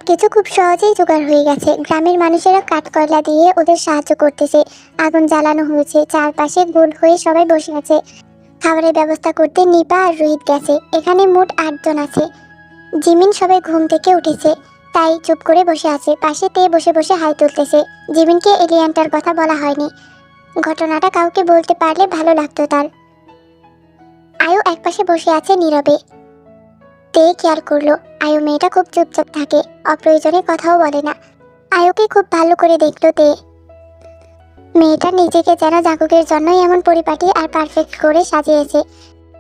সবকিছু খুব সহজেই জোগাড় হয়ে গেছে। গ্রামের মানুষেরা কাঠকয়লা দিয়ে ওদের সাহায্য করতেছে। আগুন জ্বালানো হয়েছে, চারপাশে গোল হয়ে সবাই বসে আছে। খাবারের ব্যবস্থা করতে নিপা আর রোহিত গেছে। এখানে মোট 8 জন আছে। জিমিন সবাই ঘুম থেকে উঠেছে, তাই চুপ করে বসে আছে। পাশে তে বসে বসে হাই তুলতেছে। জিমিনকে এলিয়েনটার কথা বলা হয়নি। ঘটনাটা কাউকে বলতে পারলে ভালো লাগতো তার। আয়ু একপাশে বসে আছে নীরবে। তে কেয়ার করলো। আয়ু মেয়েটা খুব চুপচাপ থাকে, অপ্রয়োজনে কথাও বলে না। আয়ুকে খুব ভালো করে দেখলো তে। মেয়েটা নিজেকে যেন জাঙ্কুকের জন্যই এমন পরিপাটি আর পারফেক্ট করে সাজিয়েছে।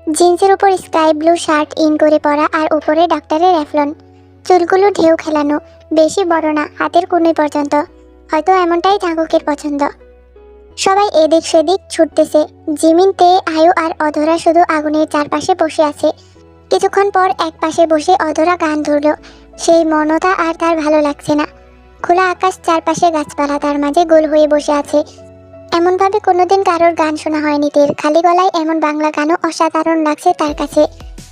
জিন্সের উপর স্কাই ব্লু শার্ট ইন করে পরা আর উপরে ডাক্তারের রেফলন। চুলগুলো ঢেউ খেলানো, বেশি বড় না, হাতের কনুই পর্যন্ত। হয়তো এমনটাই জাঙ্কুকের পছন্দ। সবাই এদিক সেদিক ছুটতেছে। জিমিন, তে, আয়ু আর অধরা শুধু আগুনের চারপাশে বসে আছে। কিছুক্ষণ পর এক পাশে বসে অধরা গান ধরল। সেই মনতা আর তার ভালো লাগছে না। খোলা আকাশ, চারপাশে গাছপালা, তার মাঝে গোল হয়ে বসে আছে। এমনভাবে কোনোদিন কারোর গান শোনা হয়নি তের। খালি গলায় এমন বাংলা গানও অসাধারণ লাগছে তার কাছে।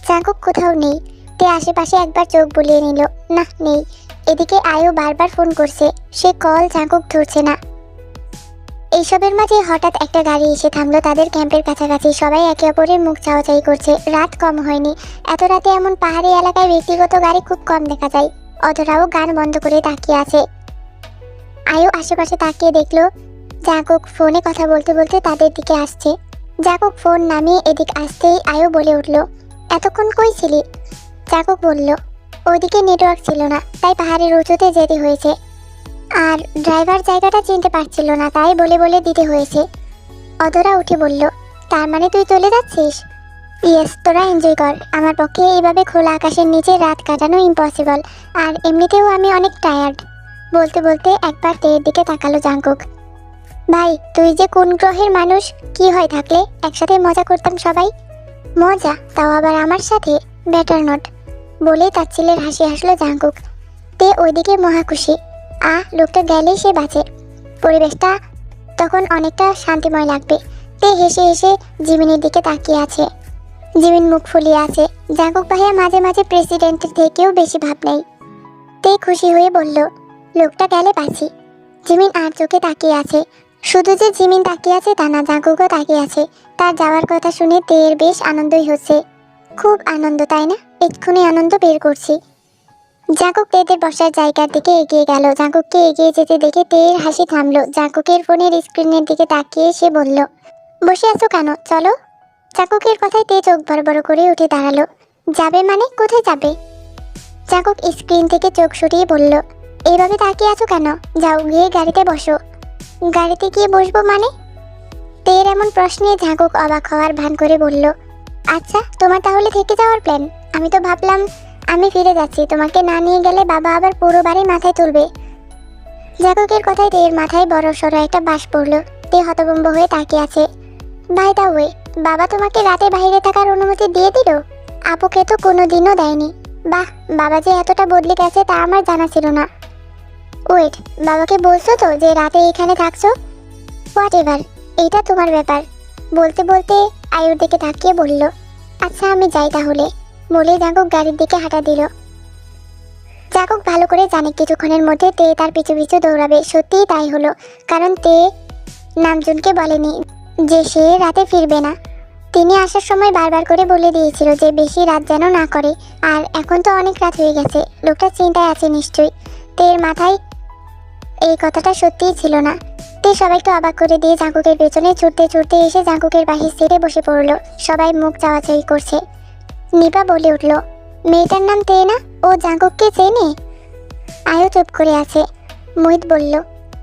জাঙ্কুক কোথাও নেই। তে আশেপাশে একবার চোখ বুলিয়ে নিল। না, নেই। এদিকে আয়ু বারবার ফোন করছে, সে কল জাঙ্কুক ধরছে না। এইসবের মাঝে হঠাৎ একটা গাড়ি এসে থামলো তাদের ক্যাম্পের কাছাকাছি। সবাই একে অপরের মুখ চাওয়াচাই করছে। রাত কম হয়নি। এত রাতে এমন পাহাড়ি এলাকায় ব্যক্তিগত গাড়ি খুব কম দেখা যায়। অধরাও গান বন্ধ করে তাকিয়ে আছে। আয়ু আশেপাশে তাকিয়ে দেখলো জাঙ্কুক ফোনে কথা বলতে বলতে তাদের দিকে আসছে। জাঙ্কুক ফোন নামিয়ে এদিক আসতেই আয়ু বলে উঠল, এতক্ষণ কই ছিলি? জাঙ্কুক বলল, ওইদিকে নেটওয়ার্ক ছিল না, তাই পাহাড়ের উঁচুতে যেতে হয়েছে। আর ড্রাইভার জায়গাটা চিনতে পারছিল না, তাই বলে বলে দিতে হয়েছে। অধরা উঠে বলল, তার মানে তুই চলে যাচ্ছিস? ইয়েস, তোরা এনজয় কর। আমার পক্ষে এইভাবে খোলা আকাশের নিচে রাত কাটানো ইম্পসিবল। আর এমনিতেও আমি অনেক টায়ার্ড। বলতে বলতে একবার তের দিকে তাকালো জাঙ্কুক। ভাই, তুই যে কোন গ্রহের মানুষ? কি হয় থাকলে একসাথে মজা করতাম সবাই। মজা? তাও আবার আমার সাথে? Better not. বলেই তাচ্ছিলের হাসি হাসলো জাঙ্কুক। তে ওইদিকে মহা খুশি। লোকটা গেলেই সে বাঁচে। পরিবেশটা তখন অনেকটা শান্তিময় লাগবে। তে হেসে হেসে জিমিনের দিকে তাকিয়ে আছে। জিমিন মুখ ফুলিয়ে আছে। জাঙ্কুক ভাইয়া মাঝে মাঝে প্রেসিডেন্টের থেকেও বেশি ভাব নেই। তে খুশি হয়ে বলল, লোকটা গেলে বাঁচি। জিমিন আর চোখে তাকিয়ে আছে। শুধু যে জিমিন তাকিয়ে আছে তা না, জাঙ্কুকও তাকিয়ে আছে। তার যাওয়ার কথা শুনে তের বেশ আনন্দই হচ্ছে। খুব আনন্দ, তাই না? এক্ষুনি আনন্দ বের করছি। জাঙ্কুক তেদের বসার জায়গার দিকে এগিয়ে গেল। জাঙ্কুককে এগিয়ে যেতে দেখে তের হাসি থামলো। জাঙ্কুকের ফোনের স্ক্রিনের দিকে তাকিয়ে সে বলল, বসে আছো কেন? চলো। জাঙ্কুকের কথায় তে চোখ বড় বড় করে উঠে দাঁড়ালো। যাবে মানে? কোথায় যাবে? জাঙ্কুক স্ক্রিন থেকে চোখ সরিয়ে বলল, এইভাবে তাকিয়ে আছো কেন? যাও, গিয়ে গাড়িতে বসো। গাড়িতে গিয়ে বসবো মানে? তের এমন প্রশ্নে জাঙ্কুক অবাক হওয়ার ভান করে বলল, আচ্ছা, তোমার তাহলে থেকে যাওয়ার প্ল্যান? আমি তো ভাবলাম আমি ফিরে যাচ্ছি, তোমাকে না নিয়ে গেলে বাবা আবার পুরো বাড়ি মাথায় তুলবে। জাঙ্কুকের কথায় তের মাথায় বড় সড়ো একটা বাস পড়ল। তে হতভম্ব হয়ে তাকিয়ে আছে। বাই দা ওয়ে, বাবা তোমাকে রাতে বাইরে থাকার অনুমতি দিয়ে দিল? আপুকে তো কোনোদিনও দেয়নি। বাহ, বাবা যে এতটা বদলে গেছে তা আমার জানা ছিল না। ওয়েট, বাবাকে বলছো তো যে রাতে এখানে থাকছো? হোয়াট এভার, এইটা তোমার ব্যাপার। বলতে বলতে আয়ুর দিকে তাকিয়ে বলল, আচ্ছা আমি যাই তাহলে। বলে জাঙ্কুক গাড়ির দিকে হাঁটা দিল। জাঙ্কুক ভালো করে জানে কিছুক্ষণের মধ্যে তে তার পিছু পিছু দৌড়াবে। সত্যিই তাই হলো, কারণ তে নামজুনকে বলেনি যে সে রাতে ফিরবে না। তিনি আসার সময় বারবার করে বলে দিয়েছিল যে বেশি রাত যেন না করে। আর এখন তো অনেক রাত হয়ে গেছে। লোকটা চিন্তায় আছে নিশ্চয়ই। তের মাথায় এই কথাটা সত্যিই ছিল না। তে সবাইকে অবাক করে দিয়ে জাঙ্কুকের পেছনে ছুটতে ছুটতে এসে জাঙ্কুকের বাহির সিটে বসে পড়ল। সবাই মুখ চাওয়াচাই করছে। নিপা বলে উঠল, মেয়েটার নাম তে না? ও জাঙ্কুককে চেনে? আয়ু চুপ করে আছে। মোহিত বলল,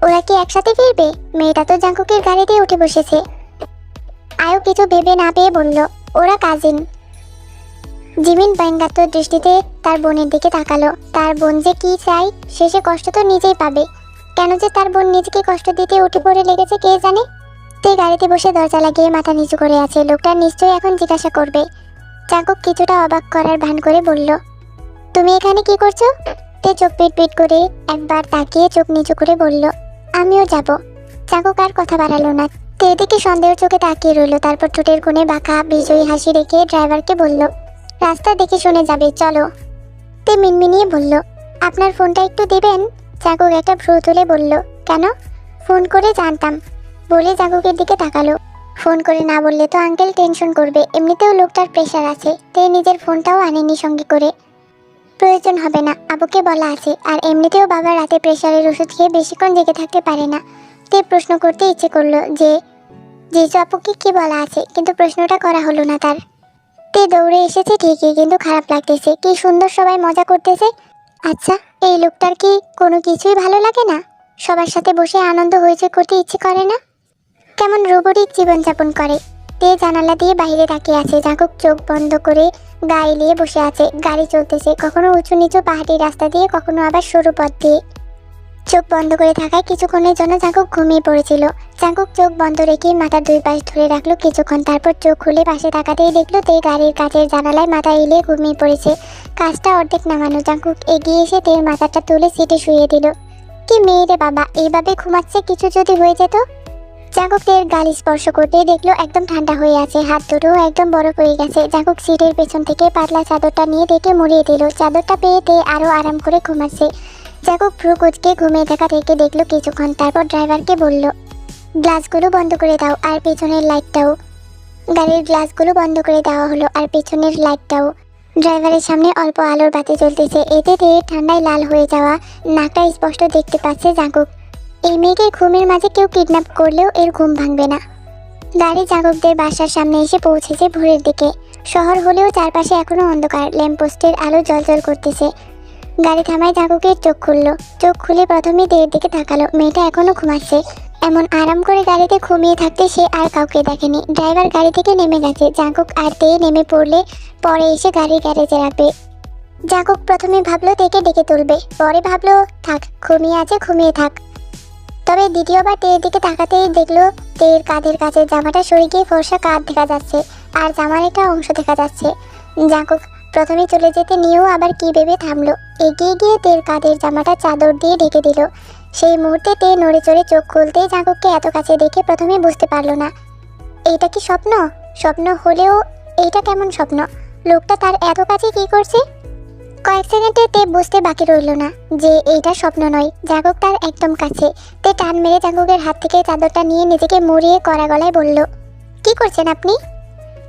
ওরা কি একসাথে ফিরবে? মেয়েটা তো জাঙ্কুকের গাড়িতে উঠে বসেছে। আয়ু কিছু ভেবে না পেয়ে বলল, ওরা কাজিন। জিমিন ব্যঙ্গাত্মক দৃষ্টিতে তার বোনের দিকে তাকালো। তার বোন যে কি চাই, শেষে কষ্ট তো নিজেই পাবে। কেন যে তার বোন নিজেকে কষ্ট দিতে উঠে পড়ে লেগেছে কে জানে। তে গাড়িতে বসে দরজা লাগিয়ে মাথা নিচু করে আছে। লোকটা নিশ্চয়ই এখন জিজ্ঞাসা করবে। জাঙ্কুক কিছুটা অবাক করার ভান করে বলল, তুমি এখানে কি করছো? তে চোখ পিট পিট করে একবার তাকিয়ে চোখ নিচু করে বলল, আমিও যাব। জাঙ্কুক আর কথা বাড়ালো না। তে এদিকে সন্দেহের চোখে তাকিয়ে রইল। তারপর ঠোঁটের কোণে বাঁকা বিজয়ী হাসি রেখে ড্রাইভারকে বলল, রাস্তা দেখে শুনে যাবে, চলো। তে মিনমিনিয়ে বলল, আপনার ফোনটা একটু দিবেন? জাঙ্কুক একটা ভ্রু তুলে বলল। কেন? ফোন করে জানতাম বলে জাঙ্কুকের দিকে তাকালো। ফোন করে না বললে তো আঙ্কেল টেনশন করবে, এমনিতেও লোকটার প্রেশার আছে, তে নিজের ফোনটাও আনেনি সঙ্গে করে। প্রয়োজন হবে না, আবুকে বলা আছে, আর এমনিতেও বাবা রাতে প্রেশারের ওষুধ খেয়ে বেশিক্ষণ জেগে থাকতে পারে না। তে প্রশ্ন করতে ইচ্ছে করলো যে জিজু আপুকে কি বলা আছে, কিন্তু প্রশ্নটা করা হলো না তার। তে দৌড়ে এসেছে ঠিকই, কিন্তু খারাপ লাগতেছে। কি সুন্দর সবাই মজা করতেছে। আচ্ছা, এই লোকটার কি কোনো কিছুই ভালো লাগে না? সবার সাথে বসে আনন্দ হয়েছে করতে ইচ্ছে করে না? কেমন রোবটিক জীবনযাপন করে। তে জানালা দিয়ে বাইরে তাকিয়ে আছে। জাঙ্কুক চোখ বন্ধ করে গা এলিয়ে বসে আছে। গাড়ি চলতেছে, কখনো উঁচু নিচু পাহাড়ি রাস্তা দিয়ে, কখনো আবার সরু পথ দিয়ে। চোখ বন্ধ করে থাকায় কিছুক্ষণের জন্য জাঙ্কুক ঘুমিয়ে পড়েছিল। জাঙ্কুক চোখ বন্ধ রেখে মাথার দুই পাশ ধরে রাখলো কিছুক্ষণ, তারপর চোখ খুলে পাশে তাকাতেই দেখলো তে গাড়ির কাচের জানালায় মাথা এলিয়ে ঘুমিয়ে পড়েছে। কাজটা অর্ধেক নামানো। জাঙ্কুক এগিয়ে এসে তের মাথাটা তুলে সিটে শুয়ে দিল। কি মেয়ে রে বাবা, এইভাবে ঘুমাচ্ছে, কিছু যদি হয়ে যেত। জাঙ্কুক তের গাল স্পর্শ করতেই দেখলো একদম ঠান্ডা হয়ে আছে, হাত দুটো একদম বরফ হয়ে গেছে। জাঙ্কুক সিটের পেছন থেকে পাতলা চাদরটা নিয়ে দেখে মুড়িয়ে দিল। চাদরটা পেয়ে তে আরো আরাম করে ঘুমাচ্ছে। জাঙ্কুক ভ্রু কুঁচকে ঘুমিয়ে থাকা থেকে দেখলো কিছুক্ষণ, তারপর ড্রাইভারকে বলল, গ্লাসগুলো বন্ধ করে দাও আর পেছনের লাইটটাও। গাড়ির গ্লাসগুলো বন্ধ করে দেওয়া হলো, আর পেছনের লাইটটাও। ড্রাইভারের সামনে অল্প আলোর বাতি জ্বলতেছে। এতে তে ঠান্ডায় লাল হয়ে যাওয়া নাকটা স্পষ্ট দেখতে পাচ্ছে জাঙ্কুক। এই মেয়েকে ঘুমের মাঝে কেউ কিডন্যাপ করলেও এর ঘুম ভাঙবে না। গাড়ি জাঙ্কুকদের বাসার সামনে এসে পৌঁছেছে ভোরের দিকে। শহর হলেও চারপাশে এখনো অন্ধকার, ল্যাম্পপোস্টের আলো জ্বলজ্বল করতেছে। গাড়ি থামায় জাঙ্কুকের চোখ খুললো। চোখ খুলে প্রথমে তের দিকে তাকালো। মেয়েটা এখনো ঘুমাচ্ছে। এমন আরাম করে গাড়িতে ঘুমিয়ে থাকতে সে আর কাউকে দেখেনি। ড্রাইভার গাড়ি থেকে নেমে গেছে। জাঙ্কুক আর তে নেমে পড়লে পরে এসে গাড়ির গ্যারেজে রাখবে। জাঙ্কুক প্রথমে ভাবলো তেকে ডেকে তুলবে, পরে ভাবলো থাক, ঘুমিয়ে আছে, ঘুমিয়ে থাক। তবে দ্বিতীয়বার তের দিকে তাকাতেই দেখলো তের কাঁধের কাছে জামাটা সরে গিয়ে ফর্সা কাঁধ দেখা যাচ্ছে, আর জামার একটা অংশ দেখা যাচ্ছে। জাঙ্কুক প্রথমে চলে যেতে নিয়েও আবার কি ভেবে থামলো। এগিয়ে গিয়ে তের কাঁধের জামাটা চাদর দিয়ে ঢেকে দিল। সেই মুহূর্তে তে নড়ে চড়ে চোখ খুলতেই জাঙ্কুককে এত কাছে দেখে প্রথমে বুঝতে পারলো না এইটা কি স্বপ্ন। স্বপ্ন হলেও এইটা কেমন স্বপ্ন? লোকটা তার এত কাছে কি করছে? কয়েক সেকেন্ডে তে বুঝতে বাকি রইল না যে এইটা স্বপ্ন নয়, জাঙ্কুক তার একদম কাছে। তে টান মেরে জাঙ্কুকের হাত থেকে চাদরটা নিয়ে নিজেকে মুড়িয়ে কড়া গলায় বলল, কি করছেন আপনি?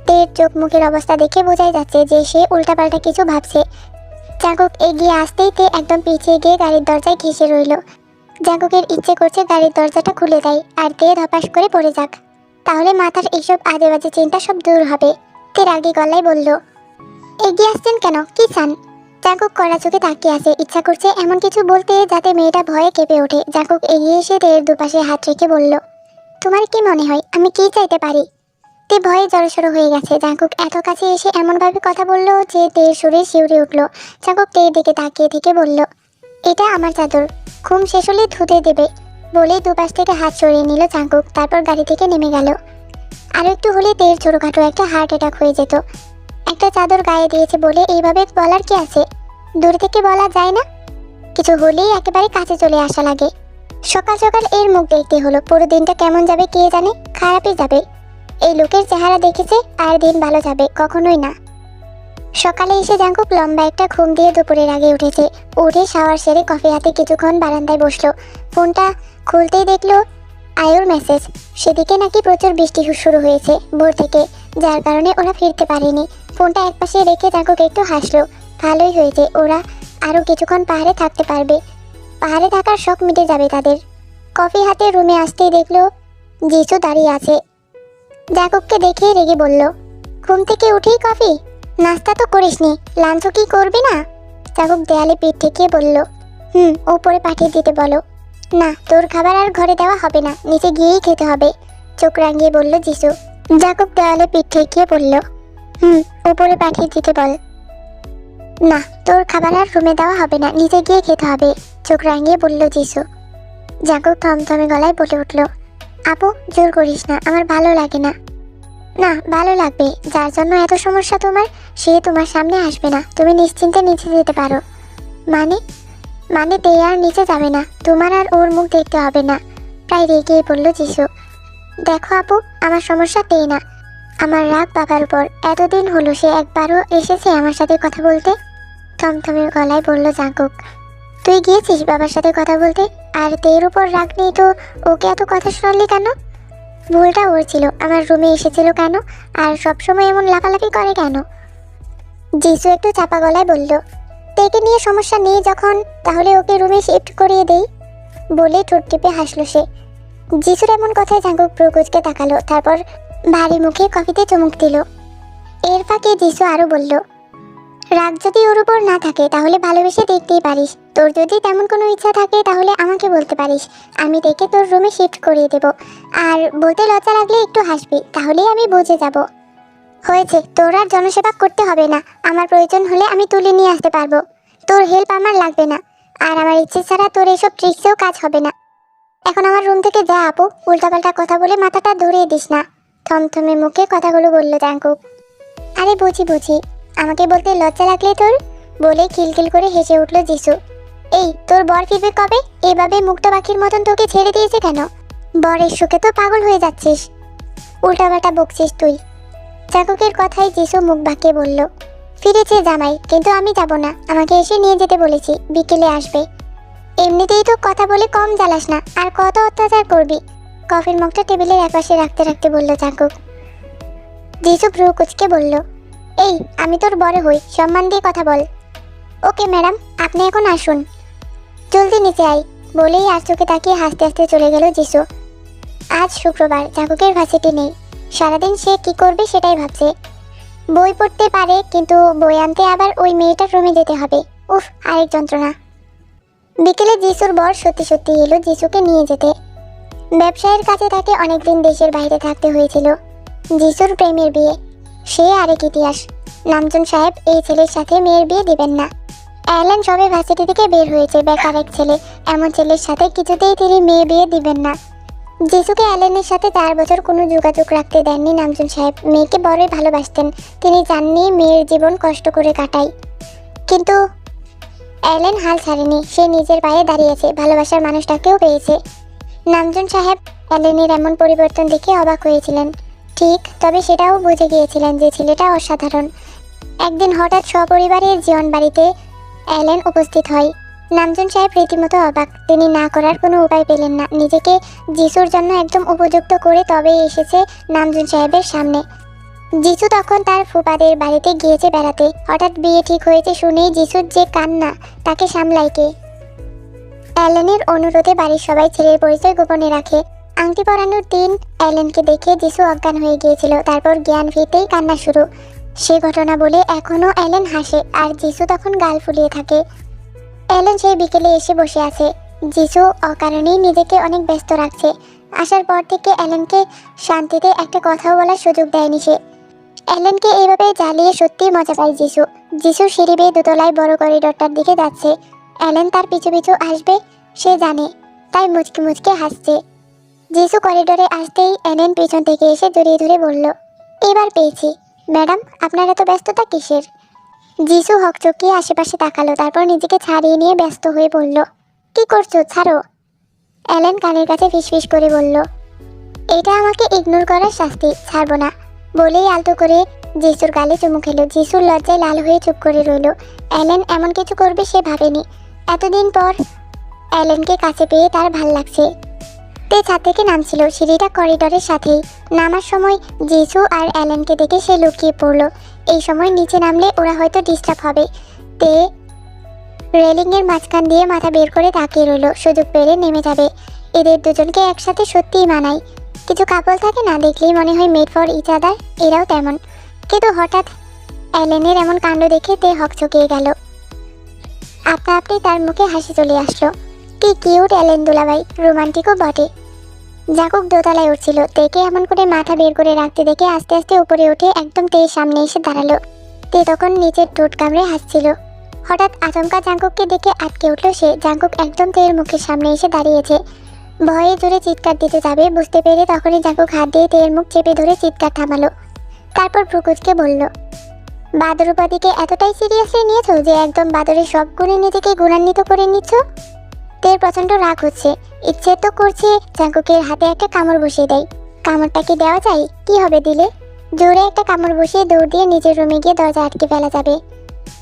তের চোখ মুখের অবস্থা দেখে বোঝাই যাচ্ছে যে সে উল্টাপাল্টা কিছু ভাবছে। জাঙ্কুক এগিয়ে আসতেই তে একদম পিছিয়ে গিয়ে গাড়ির দরজায় ঘেঁষে রইল। জাঙ্কুকের ইচ্ছে করছে গাড়ির দরজাটা খুলে দেয় আর তে ধপাস করে পড়ে যাক, তাহলে মাথার এইসব আজে বাজে চিন্তা সব দূর হবে। তে রাগী গলায় বলল, এগিয়ে আসছেন কেন, কি চান? জাঙ্কুক কড়া চোখে তাকিয়ে আছে। ইচ্ছা করছে এমন কিছু বলতে যাতে মেয়েটা ভয়ে কেঁপে ওঠে। জাঙ্কুক এগিয়ে এসে তের দুপাশে হাত রেখে বলল, তোমার কি মনে হয় আমি কি চাইতে পারি? তে ভয়ে জড়সড় হয়ে গেছে। জাঙ্কুক এত কাছে এসে এমনভাবে কথা বলল যে তের শরীর শিউরে উঠল। জাঙ্কুক তের দিকে তাকিয়ে থেকে বলল, এটা আমার চাদর, ঘুম শেষ হলে ধুতে দেবে। বলেই দুপাশ থেকে হাত সরিয়ে নিল জাঙ্কুক, তারপর গাড়ি থেকে নেমে গেল। আরও একটু হলে তের ছোটোখাটো একটা হার্ট অ্যাটাক হয়ে যেত। একটা চাদর গায়ে দিয়েছে বলে এইভাবে বলার কি আছে? দূর থেকে বলা যায় না? কিছু হলেই একেবারে কাছে চলে আসা লাগে। সকাল সকাল এর মুখ দেখতে হলো। পুরো দিনটা কেমন যাবে কে জানে, খারাপই যাবে। এই লোকের চেহারা দেখেছে আর দিন ভালো যাবে কখনোই না। সকালে এসে জাঙ্কুক লম্বা একটা ঘুম দিয়ে দুপুরের আগে উঠেছে। উঠে শাওয়ার সেরে কফি হাতে কিছুক্ষণ বারান্দায় বসলো। ফোনটা খুলতেই দেখলো আয়ুর মেসেজ। সেদিকে নাকি প্রচুর বৃষ্টি শুরু হয়েছে ভোর থেকে, যার কারণে ওরা ফিরতে পারেনি। ফোনটা একপাশে রেখে জাঙ্কুক একটু হাসলো। ভালোই হয়েছে, ওরা আরও কিছুক্ষণ পাহাড়ে থাকতে পারবে। পাহাড়ে থাকার শখ মিটে যাবে তাদের। কফি হাতে রুমে আসতেই দেখলো জিসু দাঁড়িয়ে আছে। জাঙ্কুককে দেখে রেগে বলল, ঘুম থেকে উঠেই কফি? নাস্তা তো করিসনি, লাঞ্চও কি করবি না? জাঙ্কুক দেয়ালে পিঠ ঠেকিয়ে বলল, উপরে পাঠিয়ে দিতে বলো। না, তোর খাবার আর ঘরে দেওয়া হবে না, নিচে গিয়েই খেতে হবে, চোখ রাঙিয়ে বলল জিসু। জাঙ্কুক দেয়ালে পিঠ ঠেকিয়ে বলল, উপরে পাঠিয়ে দিতে বল। না, তোর খাবার আর রুমে দেওয়া হবে না, নিচে গিয়ে খেতে হবে, চোখ রাঙিয়ে বলল জিসু। জাঙ্কুক থমথমে গলায় বলে উঠল, আপু জোর করিস না, আমার ভালো লাগে না। না, ভালো লাগবে। যার জন্য এত সমস্যা তোমার, সে তোমার সামনে আসবে না, তুমি নিশ্চিন্তে নিচে যেতে পারো। মানে? মানে তে আর নিচে যাবে না, তোমার আর ওর মুখ দেখতে হবে না। প্রায় রেগেই বলল জিসু। দেখো আপু, আমার সমস্যা তে না, আমার রাগ বাবার উপর। এতদিন হলো সে একবারও এসেছে আমার সাথে কথা বলতে? থমথমে গলায় বলল জাঙ্কুক। তুই গিয়েছিস বাবার সাথে কথা বলতে, আর তের উপর রাগ নেই তো ওকে এত কথা শোনালি কেন? ভুলটা ওর ছিল, আমার রুমে এসেছিল কেন, আর সবসময় এমন লাফালাফি করে কেন? জিসু একটু চাপা গলায় বলল, তেকে নিয়ে সমস্যা নেই যখন, তাহলে ওকে রুমে শিফট করিয়ে দেই, বলে ঠোঁট টিপে হাসলো সে। জিসুর এমন কথায় জাঙ্কুক প্রকুচকে তাকালো, তারপর ভারী মুখে কফিতে চুমুক দিল। এর ফাঁকে জিসু আরো বলল, রাগ যদি ওর উপর না থাকে তাহলে ভালোবেসে দেখতেই পারিস, তোর যদি তেমন কোনো ইচ্ছা থাকে তাহলে আমাকে বলতে পারিস, আমি দেখে তোর রুমে শিফট করিয়ে দেব। আর বলতে লজ্জা লাগলে একটু হাসবি, তাহলেই আমি বুঝে যাব। হয়েছে, তোর আর জনসেবা করতে হবে না, আমার প্রয়োজন হলে আমি তুলে নিয়ে আসতে পারবো, তোর হেল্প আমার লাগবে না, আর আমার ইচ্ছে ছাড়া তোর এসব ট্রিক্সেও কাজ হবে না। এখন আমার রুম থেকে যা আপু, উল্টাপাল্টা কথা বলে মাথাটা ধরিয়ে দিস না, থমথমে মুখে কথাগুলো বলল জাঙ্কুক। আরে বুঝি বুঝি, আমাকে বলতে লজ্জা লাগলে তোর, বলে খিলখিল করে হেসে উঠল জিসু। এই তোর বর ফিরবে কবে? এভাবে মুক্ত পাখির মতন তোকে ছেড়ে দিয়েছে কেন? বরের সুখে তো পাগল হয়ে যাচ্ছিস, উল্টাপাল্টা বকছিস তুই। জাঙ্কুকের কথায় জিসু মুখ বাঁকিয়ে বলল, ফিরেছে জামাই, কিন্তু আমি যাব না, আমাকে এসে নিয়ে যেতে বলেছি, বিকেলে আসবে। এমনিতেই তো কথা বলে কম জ্বালাস না, আর কত অত্যাচার করবি? কফির মগটা টেবিলের একপাশে রাখতে রাখতে বলল জাঙ্কুক। জিসু ভ্রু কুচকে বলল, এই আমি তোর বড় হই, সম্মান দিয়ে কথা বল। ওকে ম্যাডাম, আপনি এখন আসুন, জলদি নিচে আই, বলেই আর চোখে তাকিয়ে হাসতে হাসতে চলে গেল জিসু। আজ শুক্রবার, জাঙ্কুকের ভার্সিটি নেই, সারাদিন সে কি করবে সেটাই ভাবছে। বই পড়তে পারে, কিন্তু বই আনতে আবার ওই মেয়েটার রুমে যেতে হবে, উফ আরেক যন্ত্রণা। বিকেলে জিসুর বর সত্যি সত্যি এলো জিসুকে নিয়ে যেতে। ব্যবসায়ের কাছে তাকে অনেকদিন দেশের বাইরে থাকতে হয়েছিল। জিসুর প্রেমের বিয়ে, সে আরেক ইতিহাস। নামজুন সাহেব এই ছেলের সাথে মেয়ের বিয়ে দিবেন না। অ্যালেন সবে ভার্সিটি থেকে বের হয়েছে, বেকার এক ছেলে, এমন ছেলের সাথে কিছুতেই তিনি মেয়ে বিয়ে দিবেন না। জিসুকে অ্যালেনের সাথে 4 বছর কোনো যোগাযোগ রাখতে দেননি নামজুন সাহেব, মেয়েকে বড়ই ভালোবাসতেন, তিনি জাননি মেয়ের জীবন কষ্ট করে কাটায়। কিন্তু অ্যালেন হাল ছাড়েনি, সে নিজের পায়ে দাঁড়িয়েছে, ভালোবাসার মানুষটাকেও পেয়েছে। নামজুন সাহেব অ্যালেনের এমন পরিবর্তন দেখে অবাক হয়েছিলেন, ঠিক, তবে সেটাও বুঝে গিয়েছিলেন যে ছেলেটা অসাধারণ। একদিন হঠাৎ সপরিবারের জীবন বাড়িতে অ্যালেন উপস্থিত হয়। নামজুন সাহেব রীতিমতো অবাক, তিনি না করার কোনো উপায় পেলেন না, নিজেকে জিসুর জন্য একদম উপযুক্ত করে তবেই এসেছে নামজুন সাহেবের সামনে। জিসু তখন তার ফুপাদের বাড়িতে গিয়েছে বেড়াতে, হঠাৎ বিয়ে ঠিক হয়েছে শুনেই জিসুর যে কান্না, তাকে সামলাই কে? অ্যালেনের অনুরোধে বাড়ির সবাই ছেলের পরিচয় গোপনে রাখে। আংটি পরানোর দিন অ্যালেনকে দেখে জিসু অজ্ঞান হয়ে গিয়েছিল, তারপর জ্ঞান ফিরতেই কান্না শুরু। সে ঘটনা বলে এখনও অ্যালেন হাসে, আর জিসু তখন গাল ফুলিয়ে থাকে। অ্যালেন সেই বিকেলে এসে বসে আছে, জিসু অকারণেই নিজেকে অনেক ব্যস্ত রাখছে। আসার পর থেকে অ্যালেনকে শান্তিতে একটা কথাও বলার সুযোগ দেয়নি সে। অ্যালেনকে এইভাবে জ্বালিয়ে সত্যিই মজা পায় জিসু। জিসু সিঁড়ি বেয়ে দোতলায় বড় করিডোরটার দিকে যাচ্ছে, অ্যালেন তার পিছু পিছু আসবে সে জানে, তাই মুচকি মুচকে হাসছে। জিসু করিডোরে আসতেই অ্যালেন পিছন থেকে এসে জড়িয়ে ধরে বলল, এবার পেয়েছি। ম্যাডাম, আপনার এত ব্যস্ততা কিসের? জিসু হকচকিয়ে আশেপাশে তাকালো, তারপর নিজেকে ছাড়িয়ে নিয়ে ব্যস্ত হয়ে বলল, কি করছো, ছাড়ো। অ্যালেন কানের কাছে ফিসফিস করে বলল, এটা আমাকে ইগনোর করার শাস্তি, ছাড়বো না, বলেই আলতো করে জিসুর গালে চুমু খেলো। জিসুর লজ্জায় লাল হয়ে চুপ করে রইল। অ্যালেন এমন কিছু করবে সে ভাবেনি। এতদিন পর অ্যালেনকে কাছে পেয়ে তার ভাল লাগছে। তে ছাদ থেকে নামছিল, সিঁড়িটা করিডোরের সাথেই। নামার সময় জিসু আর অ্যালেনকে দেখে সে লুকিয়ে পড়ল। এই সময় নিচে নামলে ওরা হয়তো ডিস্টার্ব হবে। তে রেলিংয়ের মাঝখান দিয়ে মাথা বের করে তাকিয়ে রইল, সুযোগ পেলে নেমে যাবে। এদের দুজনকে একসাথে সত্যিই মানায়। কিছু কাপল থাকে না, দেখলেই মনে হয় মেড ফর ইচ আদার, এরাও তেমন। কিন্তু হঠাৎ অ্যালেনের এমন কাণ্ড দেখে তে হকচকিয়ে গেল। আপনা আপনি তার মুখে হাসি চলে আসলো। কি কিউট অ্যালেন দুলাভাই, রোমান্টিকও বটে। জাঙ্কুক দোতলায় উঠছিল, তেকে এমন করে মাথা বের করে রাখতে দেখে আস্তে আস্তে উপরে উঠে একদম তের সামনে এসে দাঁড়ালো। তে তখন নিচের ঠোঁট কামড়ে হাসছিল। হঠাৎ আচমকা জাঙ্কুককে দেখে আটকে উঠল সে। জাঙ্কুক একদম তের মুখের সামনে এসে দাঁড়িয়েছে, ভয়ে জোরে চিৎকার দিতে যাবে, বুঝতে পেরে তখনই জাঙ্কুক হাত দিয়ে তের মুখ চেপে ধরে চিৎকার থামালো। তারপর ভ্রুকুচকে বলল, বাদর উপাধিকে এতটাই সিরিয়াসলি নিয়েছো যে একদম বাদরের সব গুণে নিজেকে গুণান্বিত করে নিচ্ছ? তের প্রচণ্ড রাগ হচ্ছে, ইচ্ছে তো করছে জাঙ্কুকের হাতে একটা কামড় বসিয়ে দেয়। কামড়টা কি দেওয়া যায়? কি হবে দিলে? জোরে একটা কামড় বসিয়ে দৌড় দিয়ে নিজের রুমে গিয়ে দরজা আটকে ফেলা যাবে।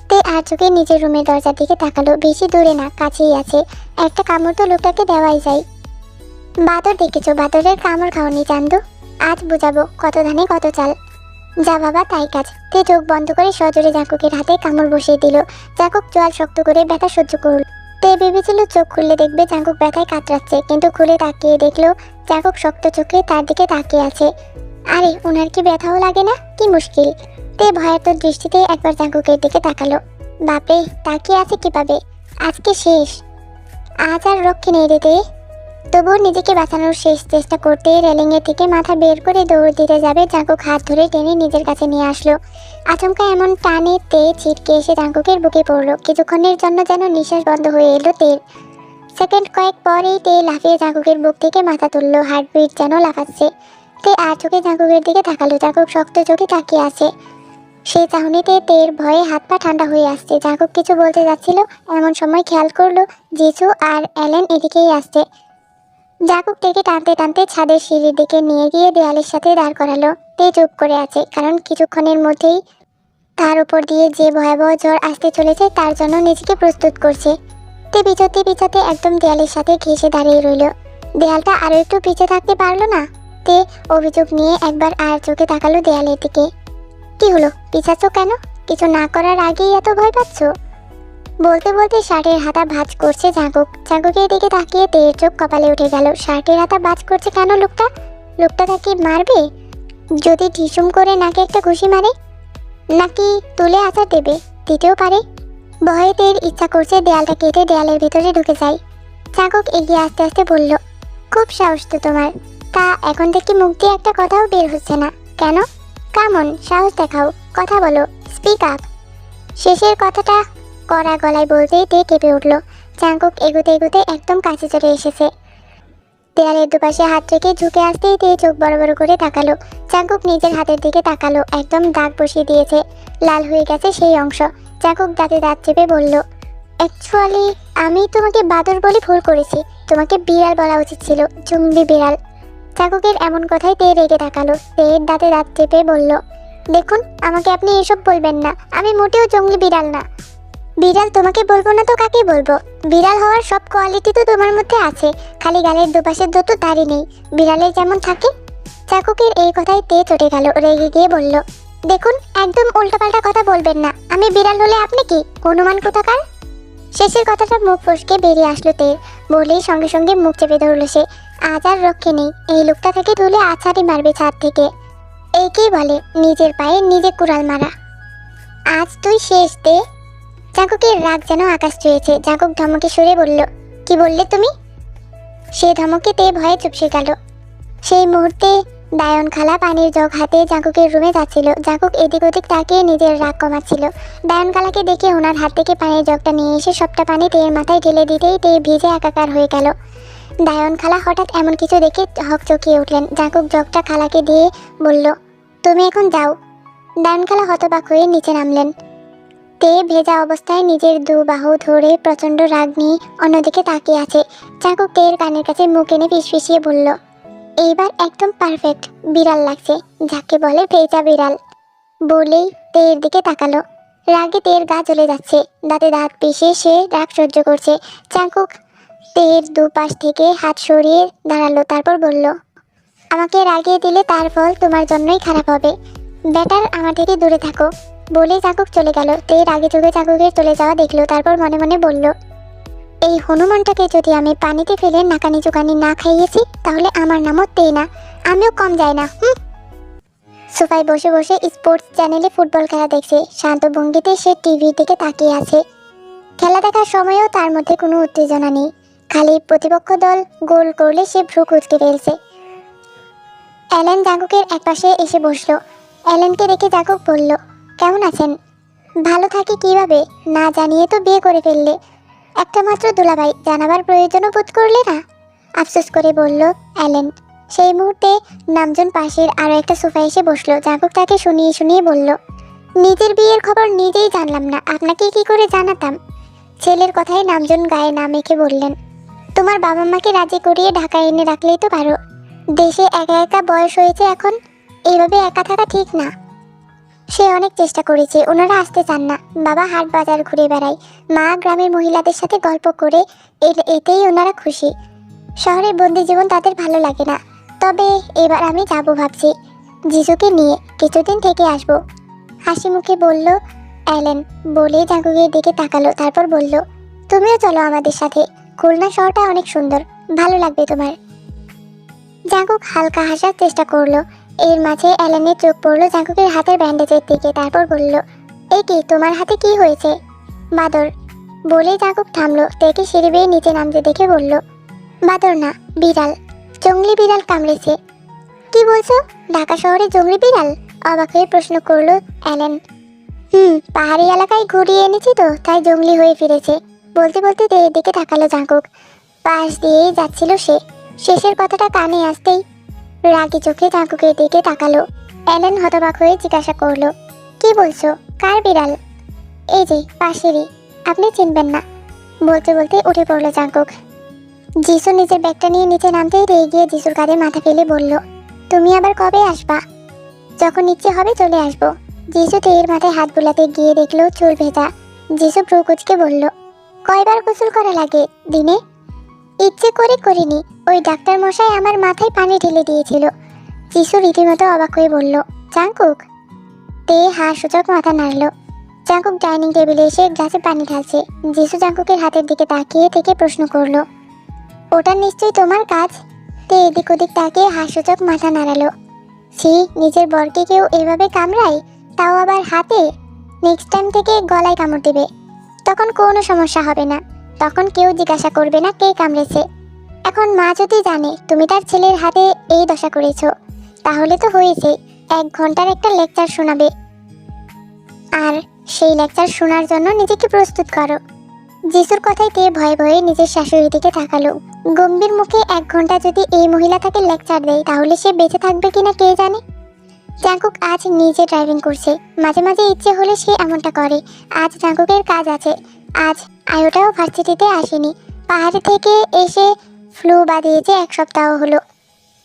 তে তে আর চোখে নিজের রুমের দরজার দিকে তাকালো। বেশি দূরে না, কাছেই আছে। একটা কামড় তো লোকটাকে দেওয়াই যায়। বাদর দেখেছো, বাদরের কামড় খাওনি চান্দু। আজ বুঝাবো কত ধানে কত চাল। যা বাবা তাই কাজ। তে চোখ বন্ধ করে সজোরে জাঙ্কুকের হাতে কামড় বসিয়ে দিল। জাঙ্কুক চোয়াল শক্ত করে ব্যথা সহ্য করল। তে ভেবেছিল চোখ খুললে দেখবে জাঙ্কুক ব্যথায় কাতরাচ্ছে, কিন্তু খুলে তাকিয়ে দেখলো জাঙ্কুক শক্ত চোখে তার দিকে তাকিয়ে আছে। আরে ওনার কি ব্যথাও লাগে না? কি মুশকিল। তে ভয়ার্ত দৃষ্টিতে একবার জাঙ্কুকের দিকে তাকালো। বাপরে, তাকিয়ে আছে কিভাবে? আজকে শেষ। আজ আর রক্ষে নেই রে তে। তবুও নিজেকে বাঁচানোর শেষ চেষ্টা করতে রেলিংয়ের থেকে মাথা বের করে দৌড় দিতে যাবে, জাঙ্কুক হাত ধরে টেনে নিজের কাছে নিয়ে আসলো। আচমকা এমন টানে তে ছিটকে এসে জাঙ্কুকের বুকে পড়লো। কিছুক্ষণের জন্য যেন নিঃশ্বাস বন্ধ হয়ে এলো তের। সেকেন্ড কয়েক পরেই তে লাফিয়ে জাঙ্কুকের বুক থেকে মাথা তুললো। হার্টবিট যেন লাফাচ্ছে। তে আর চোখে জাঙ্কুকের দিকে তাকালো। জাঙ্কুক শক্ত চোখে তাকিয়ে আছে। সে চাহনিতে তের ভয়ে হাত পা ঠান্ডা হয়ে আসছে। জাঙ্কুক কিছু বলতে যাচ্ছিল, এমন সময় খেয়াল করলো জিসু আর অ্যালেন এদিকেই আসছে। জাঙ্কুক থেকে টানতে টানতে ছাদের সিঁড়ির দিকে নিয়ে গিয়ে দেয়ালের সাথে দাঁড় করালো। তে চুপ করে আছে, কারণ কিছুক্ষণের মধ্যেই তার উপর দিয়ে যে ভয়াবহ ঝড় আসতে চলেছে তার জন্য নিজেকে প্রস্তুত করছে। তে পিছতে পিছতে একদম দেয়ালের সাথে ঘেঁষে দাঁড়িয়ে রইল। দেয়ালটা আরো একটু পিছে থাকতে পারলো না। তে অভিযোগ নিয়ে একবার আর চোখে তাকালো দেয়ালের দিকে। কি হলো, পিছাচ্ছ কেন? কিছু না করার আগেই এত ভয় পাচ্ছ? বলতে বলতে শার্টের হাতা ভাঁজ করছে জাঙ্কুক। জাঙ্কুকের দিকে তাকিয়ে তের চোখ কপালে উঠে গেল। শার্টের হাতা ভাঁজ করছে কেন লোকটা? লোকটা তাকে মারবে? যদি ঢিসুম করে নাকে একটা ঘুষি মারে, নাকি তুলে আছাড় দেবে? দিতেও পারে। ভয়ে তের ইচ্ছা করছে দেয়ালটা কেটে দেয়ালের ভিতরে ঢুকে যায়। জাঙ্কুক এগিয়ে আস্তে আস্তে বলল, খুব সাহস তো তোমার। তা এখন থেকে মুখ দিয়ে একটা কথাও বের হচ্ছে না কেন? কেমন সাহস দেখাও, কথা বলো, স্পিক আপ। শেষের কথাটা কড়া গলায় বলতেই তে কেঁপে উঠল। জাঙ্কুক এগুতে এগুতে একদম কাছে চলে এসেছে। দেয়ালের দুপাশে হাত রেখে ঝুঁকে আসতেই তে চোখ বড় বড় করে তাকালো। জাঙ্কুক নিজের হাতের দিকে তাকালো। একদম দাগ বসিয়ে দিয়েছে, লাল হয়ে গেছে সেই অংশ। জাঙ্কুক দাঁতে দাঁত চেপে বলল, অ্যাকচুয়ালি আমি তোমাকে বাদর বলে ভুল করেছি। তোমাকে বিড়াল বলা উচিত ছিল, জঙ্গলি বিড়াল। জাঙ্কুকের এমন কথাই তে রেগে তাকালো। তের দাঁতে দাঁত চেপে বলল, দেখুন, আমাকে আপনি এসব বলবেন না। আমি মোটেও জঙ্গলি বিড়াল না। বিড়াল তোমাকে বলবো না তো কাকে বলবো? বিড়াল হওয়ার সব কোয়ালিটি তো তোমার মধ্যে আছে, খালি গালের দুপাশের দুটো দাড়ি নেই, বিড়ালের যেমন থাকে। চাকুকের এই কথায় তে চটে গেল। রেগে গিয়ে বলল, দেখুন, একদম উল্টোপাল্টা কথা বলবেন না। আমি বিড়াল হলে আপনি কি হনুমান কোথাকার? শেষের কথাটা মুখ ফসকে বেরিয়ে আসলো তের। বলেই সঙ্গে সঙ্গে মুখ চেপে ধরলো সে। আজ আর রক্ষে নেই, এই লোকটা থেকে তুলে আছাড়ি মারবে ছাদ থেকে। এইকেই বলে নিজের পায়ে নিজে কুড়াল মারা। আজ তুই শেষ তে। জাঙ্কুকের রাগ যেন আকাশ ছুঁয়েছে। জাঙ্কুক ধমকে সুরে বলল, কি বললে তুমি? সে ধমকে তে ভয়ে চুপসে গেল। সেই মুহূর্তে দায়ন খালা পানির জগ হাতে জাঙ্কুকের রুমে যাচ্ছিল। জাঙ্কুক এদিক ওদিক তাকিয়ে নিজের রাগ কমাচ্ছিল। দায়ন খালাকে দেখে ওনার হাত থেকে পানির জগটা নিয়ে এসে সবটা পানি তের মাথায় ঢেলে দিতেই তে ভিজে একাকার হয়ে গেল। দায়ন খালা হঠাৎ এমন কিছু দেখে হকচকিয়ে উঠলেন। জাঙ্কুক জগটা খালাকে দিয়ে বলল, তুমি এখন যাও। দায়ন খালা হতবাক হয়ে নিচে নামলেন। তে ভেজা অবস্থায় নিজের দু বাহু ধরে প্রচণ্ড রাগ নিয়ে অন্যদিকে তাকিয়ে আছে। জাঙ্কুক তের কানের কাছে মুখ এনে ফিসফিসিয়ে বলল, এইবার একদম পারফেক্ট বিড়াল লাগছে, যাকে বলে ভেজা বিড়াল। বলেই তের দিকে তাকালো। রাগে তের গা জ্বলে যাচ্ছে। দাঁতে দাঁত পিষে সে রাগ সহ্য করছে। জাঙ্কুক তের দুপাশ থেকে হাত সরিয়ে দাঁড়ালো, তারপর বলল, আমাকে রাগিয়ে দিলে তার ফল তোমার জন্যই খারাপ হবে। বেটার আমার থেকে দূরে থাকো। বলে জাঙ্কুক চলে গেল। তে রাগে চোখে জাঙ্কুকের চলে যাওয়া দেখলো, তারপর মনে মনে বলল, এই হনুমানটাকে যদি আমি পানিতে ফেলে নাকানি চুকানি না খাইয়েছি, তাহলে আমার নামও তে না, আমিও কম যাই না। সোফায় বসে বসে স্পোর্টস চ্যানেলে ফুটবল খেলা দেখছে। শান্ত ভঙ্গিতে সে টিভির দিকে তাকিয়ে আছে। খেলা দেখার সময়ও তার মধ্যে কোনো উত্তেজনা নেই, খালি প্রতিপক্ষ দল গোল করলে সে ভ্রু কুঁচকে ফেলছে। অ্যালেন জাঙ্কুকের একপাশে এসে বসলো। অ্যালেনকে দেখে জাঙ্কুক বলল, কেমন আছেন? ভালো থাকি কিভাবে, না জানিয়ে তো বিয়ে করে ফেললে। একটা মাত্র দুলাভাই, জানাবার প্রয়োজনও বোধ করলে না? আফসোস করে বলল অ্যালেন। সেই মুহূর্তে নামজন পাশের আরও একটা সোফায় এসে বসলো। জাঙ্কুক তাকে শুনিয়ে শুনিয়ে বলল, নিজের বিয়ের খবর নিজেই জানলাম না, আপনাকে কি করে জানাতাম? ছেলের কথায় নামজন গায়ে না মেখে বললেন, তোমার বাবা মাকে রাজি করিয়ে ঢাকায় এনে রাখলেই তো পারো। দেশে একা একা বয়স হয়েছে এখন, এইভাবে একা থাকা ঠিক না। সে অনেক চেষ্টা করেছে, ওনারা আসতে চান না। বাবা হাট বাজার ঘুরে বেড়ায়, মা গ্রামের মহিলাদের সাথে গল্প করে, এতেই ওনারা খুশি। শহরের বন্দি জীবন তাদের ভালো লাগে না। তবে এবার আমি যাবো ভাবছি, জিজুকে নিয়ে কিছুদিন থেকে আসবো। হাসি মুখে বলল অ্যালেন। বলে জাঙ্কুকের দিকে তাকালো, তারপর বলল, তুমিও চলো আমাদের সাথে। খুলনা শহরটা অনেক সুন্দর, ভালো লাগবে তোমার। জাঙ্কুক হালকা হাসার চেষ্টা করলো। এর মাঝে অ্যালেনের চোখ পড়লো জাঙ্কুকের হাতের ব্যান্ডেজের দিকে, তারপর বলল, এই কি, তোমার হাতে কি হয়েছে? বাদর। বলে জাঙ্কুক থামলো। তেকে সিঁড়ি বেয়ে নিচে নামতে দেখে বলল, বাদর না, বিড়াল, জঙ্গলি বিড়াল কামড়েছে। কি বলছো? ঢাকা শহরে জঙ্গলি বিড়াল? অবাক হয়ে প্রশ্ন করলো অ্যালেন। পাহাড়ি এলাকায় ঘুরিয়ে এনেছি তো, তাই জঙ্গলি হয়ে ফিরেছে। বলতে বলতে তের দিকে তাকালো জাঙ্কুক। পাশ দিয়েই যাচ্ছিল সে। শেষের কথাটা কানে আসতেই রাগী চোখে জাঙ্কুকের দিকে তাকালো। অ্যালেন হতবাক হয়ে জিজ্ঞাসা করলো, কি বলছো? কার বিড়াল? এই যে পাশেরই, আপনি চিনবেন না। বলতে বলতে উঠে পড়লো জাঙ্কুক। যিশু নিজের ব্যাগটা নিয়ে নিচে নামতেই রেগে গিয়ে যিশুর কাঁধে মাথা ফেলে বলল, তুমি আবার কবে আসবা? যখন ইচ্ছে হবে চলে আসবো। যিশু তের মাথায় হাত বুলাতে গিয়ে দেখলো চুল ভেজা। যিশু ভ্রু কুঁচকে বলল, কয়বার গোসল করা লাগে দিনে? ইচ্ছে করে করিনি, ওই ডাক্তার মশাই আমার মাথায় পানি ঢেলে দিয়েছিল। যিশু রীতিমতো অবাক হয়ে বলল, জাঙ্কুক? তে সূচক মাথা নাড়ল। জাঙ্কুক ডাইনিং টেবিলে এসে গ্লাসে পানি ঢালছে। যিশু জাঙ্কুকের হাতের দিকে তাকিয়ে থেকে প্রশ্ন করলো, ওটা নিশ্চয়ই তোমার কাজ? তে এদিক ওদিক তাকিয়ে সূচক মাথা নাড়ালো। সি, নিজের বরকে কেউ এভাবে কামড়ায়, তাও আবার হাতে? নেক্সট টাইম থেকে গলায় কামড় দেবে, তখন কোনো সমস্যা হবে না। তখন কেউ জিজ্ঞাসা করবে না কে কামড়েছে। এখন মা যদি জানে তুমি তার ছেলের হাতে এই দশা করেছো, তাহলে তো হয়েছে, 1 ঘন্টার একটা লেকচার শোনাবে। আর সেই লেকচার শোনার জন্য নিজেকে প্রস্তুত করো। যিশুর কথায় তে ভয়ে ভয়ে নিজের শাশুড়ির দিকে তাকালো। গম্ভীর মুখে 1 ঘন্টা যদি এই মহিলা তাকে লেকচার দেয়, তাহলে সে বেঁচে থাকবে কিনা কে জানে। জাঙ্কুক আজ নিজে ড্রাইভিং করছে। মাঝে মাঝে ইচ্ছে হলে সে এমনটা করে। আজ জাঙ্কুকের কাজ আছে। আজ আয়োটাও ভার্সিটিতে আসেনি। পাহাড়ে থেকে এসে ফ্লু বাঁধিয়েছে 1 সপ্তাহ হলো।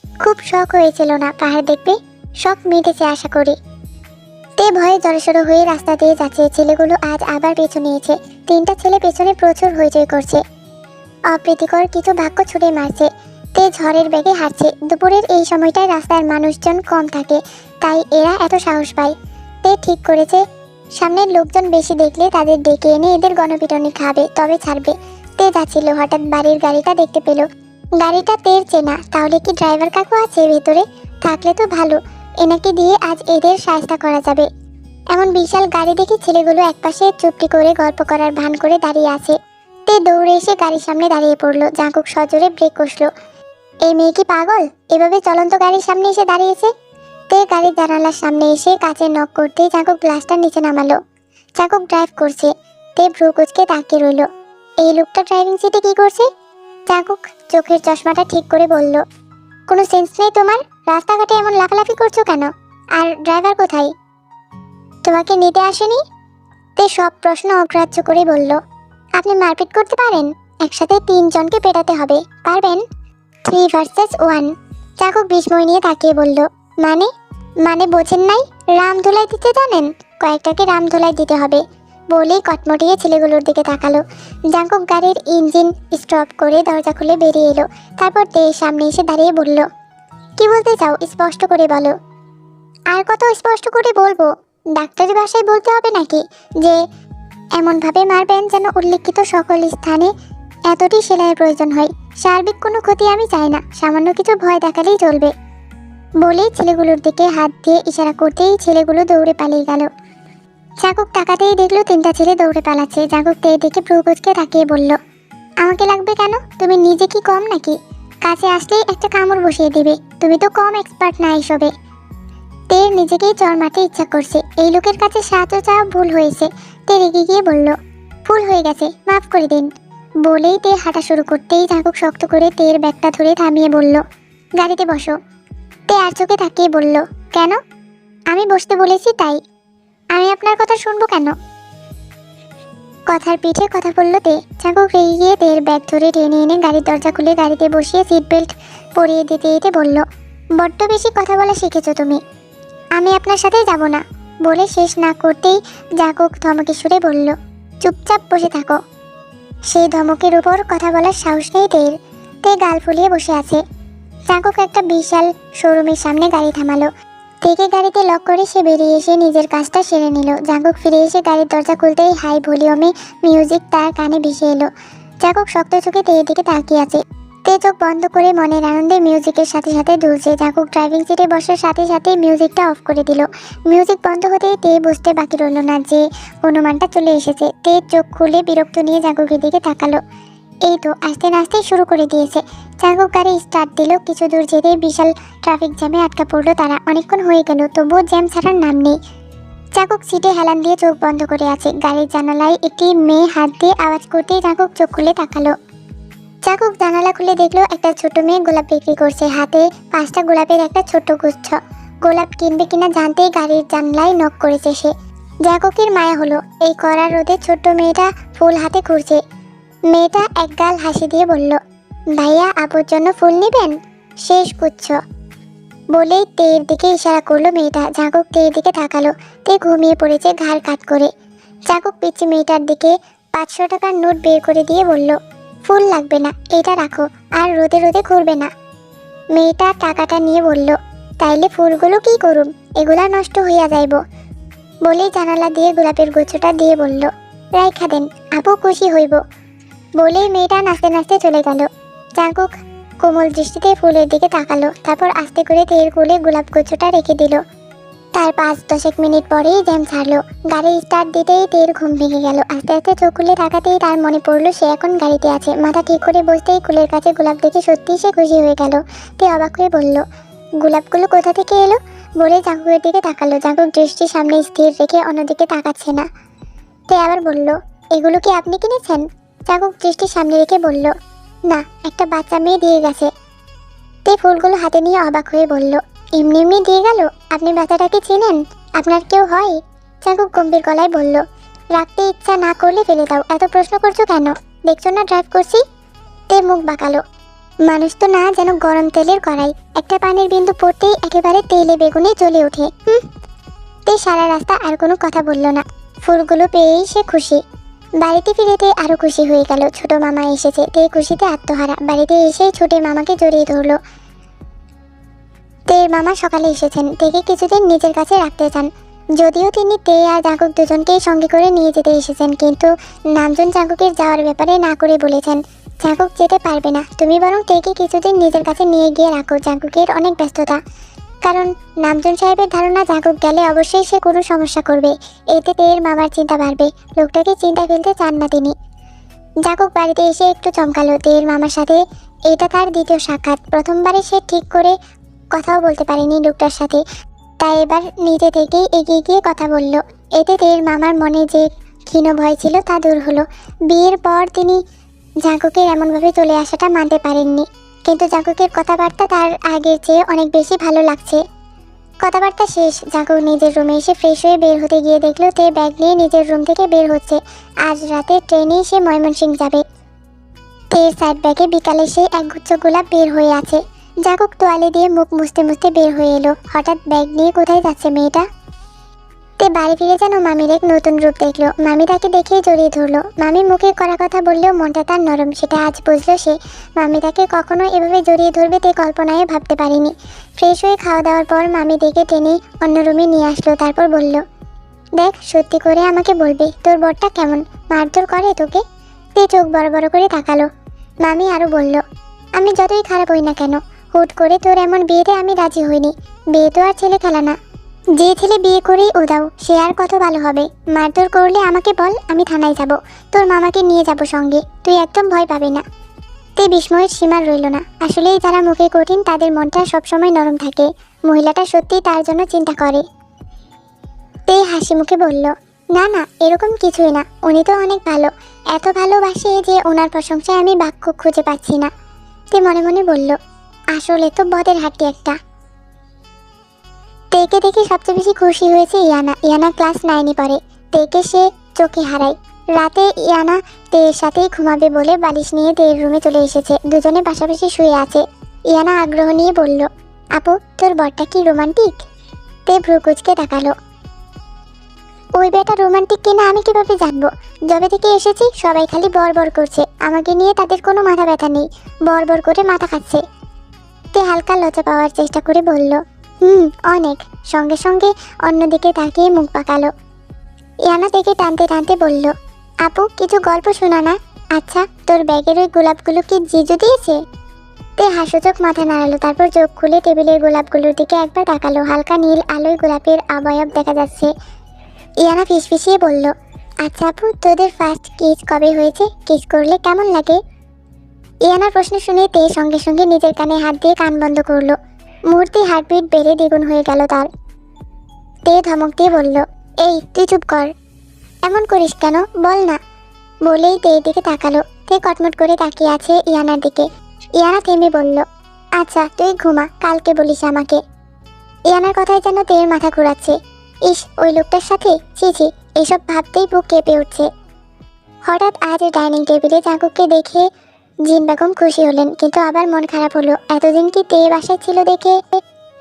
খুব শখ হয়েছিল না পাহাড় দেখবে? শখ মিটেছে আশা করি। তে ভয়ে জড়সড় হয়ে রাস্তা দিয়ে যাচ্ছে। ছেলেগুলো আজ আবার পিছু নিয়েছে। 3টা ছেলে পেছনে প্রচুর হইচই করছে। অপ্রীতিকর কিছু বাক্য ছুড়ে মারছে। তে ঝড়ের বেগে হাঁটছে। দুপুরের এই সময়টায় রাস্তার মানুষজন কম থাকে, তাই এরা এত সাহস পায়। তে ঠিক করেছে, সামনের লোকজন বেশি দেখলে তাদের ডেকে এনে এদের গণপিটনি খাবে, তবে ছাড়বে। তে যাচ্ছিল, হঠাৎ বাড়ির গাড়িটা দেখতে পেল। গাড়িটা তের চেনা। তাহলে কি ড্রাইভার কাকু আছে ভেতরে? থাকলে তো ভালো, এনাকে দিয়ে আজ এদের সাহায্য করা যাবে। এমন বিশাল গাড়ি দেখে ছেলেগুলো একপাশে চুপটি করে গল্প করার ভান করে দাঁড়িয়ে আছে। তে দৌড়ে এসে গাড়ির সামনে দাঁড়িয়ে পড়লো। জাঙ্কুক সজোরে ব্রেক কষলো। এই মেয়ে কি পাগল? এভাবে চলন্ত গাড়ির সামনে এসে দাঁড়িয়েছে। তে গাড়ির জানালার সামনে এসে কাছে নক করতে জাঙ্কুক গ্লাসটা নিচে নামালো। জাঙ্কুক ড্রাইভ করছে। তে ভ্রু কুঁচকে তাকিয়ে রইল। এই লোকটা ড্রাইভিং সিটে কি করছে? জাঙ্কুক চোখের চশমাটা ঠিক করে বলল, কোনো সেন্স নেই তোমার? রাস্তাঘাটে এমন লাফালাফি করছো কেন? আর ড্রাইভার কোথায়? তোমাকে নিতে আসেনি? তে সব প্রশ্ন অগ্রাহ্য করে বলল, আপনি মারপিট করতে পারেন? একসাথে 3 জনকে পেটাতে হবে, পারবেন? 3 ভার্সেস 1। জাঙ্কুক বিস্ময় নিয়ে তাকিয়ে বলল, মানে বোঝেন নাই? রাম ধুলাই দিতে জানেন? কয়েকটাকে রাম ধুলাই দিতে হবে। বলেই কটমটিয়ে ছেলেগুলোর দিকে তাকালো। জাঙ্কুক গাড়ির ইঞ্জিন স্টপ করে দরজা খুলে বেরিয়ে এলো। তারপর তে সামনে এসে দাঁড়িয়ে বলল, কি বলতে চাও স্পষ্ট করে বলো। আর কত স্পষ্ট করে বলবো? ডাক্তারি ভাষায় বলতে হবে নাকি যে এমনভাবে মারবেন যেন উল্লিখিত সকল স্থানে এতটি সেলাইয়ের প্রয়োজন হয়? সার্বিক কোনো ক্ষতি আমি চাই না, সামান্য কিছু ভয় দেখালেই চলবে। বলেই ছেলেগুলোর দিকে হাত দিয়ে ইশারা করতেই ছেলেগুলো দৌড়ে পালিয়ে গেল। জাঙ্কুক তাকাতেই দেখলো 3টা ছেলে দৌড়ে পালাচ্ছে। জাঙ্কুক তে দেখে ভ্রু কুঁচকে তাকিয়ে বলল, আমাকে লাগবে কেন? তুমি নিজে কি কম নাকি? কাছে আসলেই একটা কামড় বসিয়ে দিবে। তুমি তো কম এক্সপার্ট না এসবে। তের নিজেকেই চর মারতে ইচ্ছা করছে। এই লোকের কাছে সাহায্য চাওয়া ভুল হয়েছে। তে রেগে গিয়ে বলল, ভুল হয়ে গেছে, মাফ করে দিন। বলেই তে হাঁটা শুরু করতেই জাঙ্কুক শক্ত করে তের ব্যাগটা ধরে থামিয়ে বলল, গাড়িতে বসো। তে আর চোখে তাকিয়ে বলল, কেন? আমি বসতে বলেছি তাই। আমি আপনার কথা শুনবো কেন? কথার পিঠে কথা বলল তে। জাঙ্কুক রেগে গিয়ে তের ব্যাগ ধরে টেনে এনে গাড়ির দরজা খুলে গাড়িতে বসিয়ে সিট বেল্ট পরিয়ে দিতে দিতে বলল, বড্ড বেশি কথা বলা শিখেছো তুমি। আমি আপনার সাথে যাব না। বলে শেষ না করতেই জাঙ্কুক ধমকে সুরে বলল, চুপচাপ বসে থাকো। সেই ধমকের উপর কথা বলার সাহস নেই তের। তে গাল ফুলিয়ে বসে আছে। জাঙ্কুক একটা বিশাল শোরুমের সামনে গাড়ি থামালো। তেকে গাড়িতে লক করে সে বেরিয়ে এসে নিজের কাজটা সেরে নিল। জাঙ্কুক ফিরে এসে গাড়ির দরজা খুলতেই হাই ভলিউমে মিউজিক তার কানে ভেসে এলো। জাঙ্কুক শক্ত চোখে তের দিকে তাকিয়ে আছে। তে চোখ বন্ধ করে মনের আনন্দে মিউজিকের সাথে সাথে দুলছে। জাঙ্কুক ড্রাইভিং সিটে বসার সাথে সাথে মিউজিকটা অফ করে দিল। মিউজিক বন্ধ হতেই তে বুঝতে বাকি রইল না যে অনুমানটা চলে এসেছে। তে চোখ খুলে বিরক্ত নিয়ে জাঙ্কুকের দিকে তাকালো। এই তো আস্তে নাচতে শুরু করে দিয়েছে। জাঙ্কুক গাড়ি স্টার্ট দিল। কিছু দূর যেতেই বিশাল ট্রাফিক জ্যামে আটকা পড়লো তারা। অনেকক্ষণ হয়ে গেল, তবুও জ্যাম ছাড়ার নাম নেই। জাঙ্কুক সিটে হেলান দিয়ে চোখ বন্ধ করে আছে। গাড়ির জানালায় একটি মেয়ে হাত দিয়ে আওয়াজ করতেই জাঙ্কুক চোখ খুলে তাকালো। জাঙ্কুক জানালা খুলে দেখলো একটা ছোট মেয়ে গোলাপ বিক্রি করছে। হাতে 5টা গোলাপের একটা ছোট্ট গুচ্ছ। গোলাপ কিনবে কিনা জানতেই গাড়ির জানলায় নক করেছে সে। জাঙ্কুকের মায়া হলো। এই কড়া রোদে ছোট্ট মেয়েটা ফুল হাতে ঘুরছে। মেয়েটা একগাল হাসি দিয়ে বলল, ভাইয়া আপুর জন্য ফুল নেবেন? শেষ গুচ্ছ বলেই তের দিকে ইশারা করলো মেয়েটা। জাঙ্কুক তের দিকে তাকালো। তে ঘুমিয়ে পড়েছে ঘাড় কাত করে। জাঙ্কুক পিচ্ছি মেয়েটার দিকে 500 টাকার নোট বের করে দিয়ে বলল, ফুল লাগবে না, এটা রাখো, আর রোদে রোদে ঘুরবে না। মেয়েটা টাকাটা নিয়ে বলল, তাইলে ফুলগুলো কি করুম, এগুলা নষ্ট হইয়া যাইব। বলেই জানালা দিয়ে গোলাপের গুচ্ছটা দিয়ে বলল, রাইখা দেন, আপু খুশি হইব। বলেই মেয়েটা নাচতে নাচতে চলে গেল। জাঙ্কুক কোমল দৃষ্টিতে ফুলের দিকে তাকালো। তারপর আস্তে করে তের কোলে গোলাপ গুচ্ছটা রেখে দিল। তার 5-10 মিনিট পরেই জ্যাম ছাড়লো। গাড়ি স্টার্ট দিতেই তের ঘুম ভেঙে গেল। আস্তে আস্তে চোখ খুলে তাকাতেই তার মনে পড়লো সে এখন গাড়িতে আছে। মাথা ঠিক করে বসতেই কুলের কাছে গোলাপ দেখে সত্যিই সে খুশি হয়ে গেল। তে অবাক হয়ে বলল, গোলাপগুলো কোথা থেকে এলো? বলে জাঙ্কুকের দিকে তাকালো। জাঙ্কুক দৃষ্টি সামনে স্থির রেখে অন্যদিকে তাকাচ্ছে না। তে আবার বলল, এগুলো কি আপনি কিনেছেন? জাঙ্কুক দৃষ্টি সামনে রেখে বলল, না, একটা বাচ্চা মেয়ে দিয়ে গেছে। তে ফুলগুলো হাতে নিয়ে অবাক হয়ে বলল, এমনি এমনি দিয়ে গেল? আপনি বাচ্চাটাকে চেনেন? আপনার কেউ হয়? জাঙ্কুক গম্ভীর গলায় বলল, রাখতে ইচ্ছা না করলে ফেলে দাও, এত প্রশ্ন করছো কেন? দেখছো না ড্রাইভ করছি? তে মুখ বাঁকালো। মানুষ তো না, যেন গরম তেলের কড়াই। একটা পানির বিন্দু পড়তেই একেবারে তেলে বেগুনে জ্বলে ওঠে। তে সারা রাস্তা আর কোনো কথা বলল না। ফুলগুলো পেয়েই সে খুশি। বাড়িতে ফিরেতে আরো খুশি হয়ে গেল। ছোট মামা এসেছে। তে খুশিতে আত্মহারা। বাড়িতে এসে ছোটে মামাকে জড়িয়ে ধরলো। তের মামা সকালে এসেছেন। তেকে কিছুদিন নিজের কাছে রাখতে চান। যদিও তিনি তে আর জাঙ্কুক দুজনকেই সঙ্গে করে নিয়ে যেতে এসেছেন, কিন্তু নামজন জাঙ্কুকের যাওয়ার ব্যাপারে না করে বলেছেন, জাঙ্কুক যেতে পারবে না, তুমি বরং তেকে কিছুদিন নিজের কাছে নিয়ে গিয়ে রাখো। জাঙ্কুকের অনেক ব্যস্ততা। কারণ নামজন সাহেবের ধারণা জাঙ্কুক গেলে অবশ্যই সে কোনো সমস্যা করবে। এতে তের মামার চিন্তা বাড়বে। লোকটাকে চিন্তা ফেলতে চান না তিনি। জাঙ্কুক বাড়িতে এসে একটু চমকালো। তের মামার সাথে এটা তার দ্বিতীয় সাক্ষাৎ। প্রথমবারে সে ঠিক করে কথাও বলতে পারেনি লোকটার সাথে, তাই এবার নিজে থেকেই এগিয়ে গিয়ে কথা বলল। এতে তের মামার মনে যে ক্ষীণ ভয় ছিল তা দূর হলো। বিয়ের পর তিনি জাঙ্কুকের এমনভাবে চলে আসাটা মানতে পারেননি, কিন্তু জাঙ্কুকের কথাবার্তা তার আগের চেয়ে অনেক বেশি ভালো লাগছে। কথাবার্তা শেষ। জাঙ্কুক নিজের রুমে এসে ফ্রেশ হয়ে বের হতে গিয়ে দেখলো তে ব্যাগ নিয়ে নিজের রুম থেকে বের হচ্ছে। আজ রাতে ট্রেনেই সে ময়মনসিংহ যাবে। তের সাইড ব্যাগে বিকালে সেই একগুচ্ছ গোলাপ বের হয়ে আছে। জাঙ্কুক তোয়ালে দিয়ে মুখ মুছতে মুছতে বের হয়ে এলো। হঠাৎ ব্যাগ নিয়ে কোথায় যাচ্ছে মেয়েটা? তে বাড়ি ফিরে যেন মামির এক নতুন রূপ দেখলো। মামি তাকে দেখেই জড়িয়ে ধরলো। মামি মুখে কড়া কথা বললেও মনটা তার নরম, সেটা আজ বুঝলো সে। মামি তাকে কখনো এভাবে জড়িয়ে ধরবে তে কল্পনায় ভাবতে পারেনি। ফ্রেশ হয়ে খাওয়া দাওয়ার পর মামি দেখে টেনে অন্য রুমে নিয়ে আসলো। তারপর বলল, দেখ, সত্যি করে আমাকে বলবে তোর বরটা কেমন, মারধর করে তোকে? তে চোখ বড় বড় করে তাকালো। মামি আরো বলল, আমি যতই খারাপ হই না কেন, হুট করে তোর এমন বিয়েতে আমি রাজি হইনি। বিয়ে তো আর ছেলে খেলা না। যে ছেলে বিয়ে করেই উদাও, সে আর কত ভালো হবে। মারধর করলে আমাকে বল, আমি থানায় যাব, তোর মামাকে নিয়ে যাব সঙ্গে, তুই একদম ভয় পাবি না। তে বিস্ময়ের সীমা রইল না। আসলেই যারা মুখে কঠিন তাদের মনটা সবসময় নরম থাকে। মহিলাটা সত্যিই তার জন্য চিন্তা করে। তে হাসি মুখে বলল, না না, এরকম কিছুই না, উনি তো অনেক ভালো, এত ভালোবাসে যে ওনার প্রশংসায় আমি বাক্য খুঁজে পাচ্ছি না। তে মনে মনে বলল, আসলে তো বদের হাঁটি একটা। তেকে দেখে সবচেয়ে বেশি খুশি হয়েছে ইয়ানা। ইয়ানা ক্লাস 9-এ পড়ে। তেকে সে চোখে হারায়। রাতে ইয়ানা তের সাথেই ঘুমাবে বলে বালিশ নিয়ে তের রুমে চলে এসেছে। দুজনে পাশাপাশি শুয়ে আছে। ইয়ানা আগ্রহ নিয়ে বলল, আপু, তোর বরটা কি রোমান্টিক? তে ভ্রু কুঁচকে তাকালো। ওই বেটা রোমান্টিক কিনা আমি কিভাবে জানবো? যবে থেকে এসেছি সবাই খালি বর করছে, আমাকে নিয়ে তাদের কোনো মাথা ব্যথা নেই, বর করে মাথা খাচ্ছে। তে হালকা লজ্জা পাওয়ার চেষ্টা করে বলল, অনেক। সঙ্গে সঙ্গে অন্যদিকে তাকিয়ে মুখ পাকালো। ইয়ানা থেকে টানতে টানতে বলল, আপু কিছু গল্প শোনা না। আচ্ছা, তোর ব্যাগের ওই গোলাপগুলো কি জিজু দিয়েছে? তে হাসুচোখ মাথা নাড়ালো, তারপর চোখ খুলে টেবিলের গোলাপগুলোর দিকে একবার তাকালো। হালকা নীল আলোয় গোলাপের অবয়ব দেখা যাচ্ছে। ইয়ানা ফিসফিসিয়ে বলল, আচ্ছা আপু, তোদের ফার্স্ট কিস কবে হয়েছে? কিস করলে কেমন লাগে? ইয়ানার প্রশ্ন শুনে তে সঙ্গে সঙ্গে নিজের কানে হাত দিয়ে কান বন্ধ করলো। মুহূর্তে হার্টবিট বেড়ে দ্বিগুণ হয়ে গেল তার। তে ধমক দিয়ে বলল, এই তুই চুপ কর, এমন করিস কেন, বল না। বলেই তের দিকে তাকালো। তে কটমট করে তাকিয়ে আছে ইয়ানার দিকে। ইয়ানা থেমে বলল, আচ্ছা তুই ঘুমা, কালকে বলিস আমাকে। ইয়ানার কথায় যেন তের মাথা ঘুরাচ্ছে। ইস, ওই লোকটার সাথে ছি ছি, এসব ভাবতেই বুক কেঁপে উঠছে। হঠাৎ আজ ডাইনিং টেবিলে জাঙ্কুককে দেখে জিন বেগম খুশি হলেন, কিন্তু আবার মন খারাপ হলো। এতদিন কি তে বাসায় ছিল দেখে